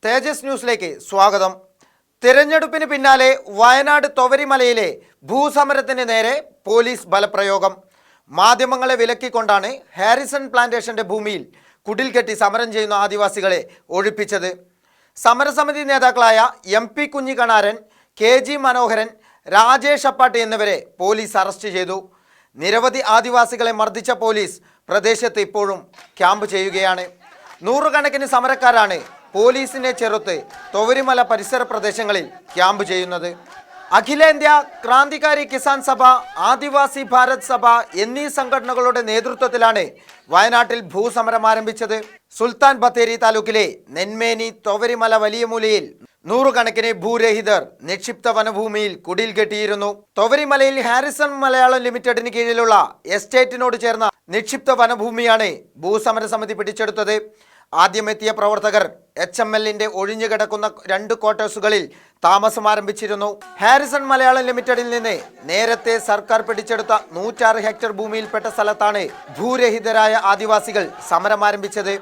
തേജസ് ന്യൂസിലേക്ക് സ്വാഗതം. തിരഞ്ഞെടുപ്പിന് പിന്നാലെ വയനാട് തൊവരിമലയിലെ ഭൂസമരത്തിന് നേരെ പോലീസ് ബലപ്രയോഗം. മാധ്യമങ്ങളെ വിലക്കിക്കൊണ്ടാണ് ഹാരിസൺ പ്ലാന്റേഷന്റെ ഭൂമിയിൽ കുടിൽ കെട്ടി സമരം ചെയ്യുന്ന ആദിവാസികളെ ഒഴിപ്പിച്ചത്. സമരസമിതി നേതാക്കളായ MP കുഞ്ഞിക്കണാരൻ, KG മനോഹരൻ, രാജേഷ് അപ്പാട്ട് എന്നിവരെ പോലീസ് അറസ്റ്റ് ചെയ്തു. നിരവധി ആദിവാസികളെ മർദ്ദിച്ച പോലീസ് പ്രദേശത്ത് ഇപ്പോഴും ക്യാമ്പ് ചെയ്യുകയാണ്. നൂറുകണക്കിന് സമരക്കാരാണ് പോലീസിനെ ചെറുത്ത് തൊവരിമല പരിസര പ്രദേശങ്ങളിൽ ക്യാമ്പ് ചെയ്യുന്നത്. അഖിലേന്ത്യാ ക്രാന്തികാരി കിസാൻ സഭ, ആദിവാസി ഭാരത് സഭ എന്നീ സംഘടനകളുടെ നേതൃത്വത്തിലാണ് വയനാട്ടിൽ ഭൂസമരം ആരംഭിച്ചത്. സുൽത്താൻ ബത്തേരി താലൂക്കിലെ നെന്മേനി തൊവരിമല വലിയ മൂലയിൽ നൂറുകണക്കിന് ഭൂരഹിതർ നിക്ഷിപ്ത വനഭൂമിയിൽ കുടിൽ കെട്ടിയിരുന്നു. തൊവരിമലയിൽ ഹാരിസൺ മലയാളം ലിമിറ്റഡിന് കീഴിലുള്ള എസ്റ്റേറ്റിനോട് ചേർന്ന നിക്ഷിപ്ത വനഭൂമിയാണ് ഭൂസമര സമിതി പിടിച്ചെടുത്തത്. ആദ്യമെത്തിയ പ്രവർത്തകർ HMLന്റെ ഒഴിഞ്ഞുകിടക്കുന്ന 2 ക്വാർട്ടേഴ്സുകളിൽ താമസം ആരംഭിച്ചിരുന്നു. ഹാരിസൺ മലയാളം ലിമിറ്റഡിൽ നിന്ന് നേരത്തെ സർക്കാർ പിടിച്ചെടുത്ത 106 ഹെക്ടർ ഭൂമിയിൽപ്പെട്ട സ്ഥലത്താണ് ഭൂരഹിതരായ ആദിവാസികൾ സമരം ആരംഭിച്ചത്.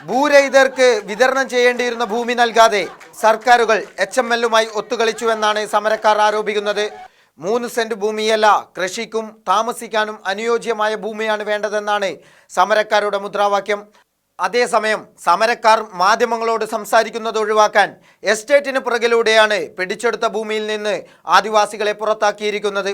ഭൂരഹിതർക്ക് വിതരണം ചെയ്യേണ്ടിയിരുന്ന ഭൂമി നൽകാതെ സർക്കാരുകൾ HMLുമായി ഒത്തുകളിച്ചുവെന്നാണ് സമരക്കാർ ആരോപിക്കുന്നത്. 3 സെന്റ് ഭൂമിയല്ല, കൃഷിക്കും താമസിക്കാനും അനുയോജ്യമായ ഭൂമിയാണ് വേണ്ടതെന്നാണ് സമരക്കാരുടെ മുദ്രാവാക്യം. അതേസമയം സമരക്കാർ മാധ്യമങ്ങളോട് സംസാരിക്കുന്നത് ഒഴിവാക്കാൻ എസ്റ്റേറ്റിന് പുറകിലൂടെയാണ് പിടിച്ചെടുത്ത ഭൂമിയിൽ നിന്ന് ആദിവാസികളെ പുറത്താക്കിയിരിക്കുന്നത്.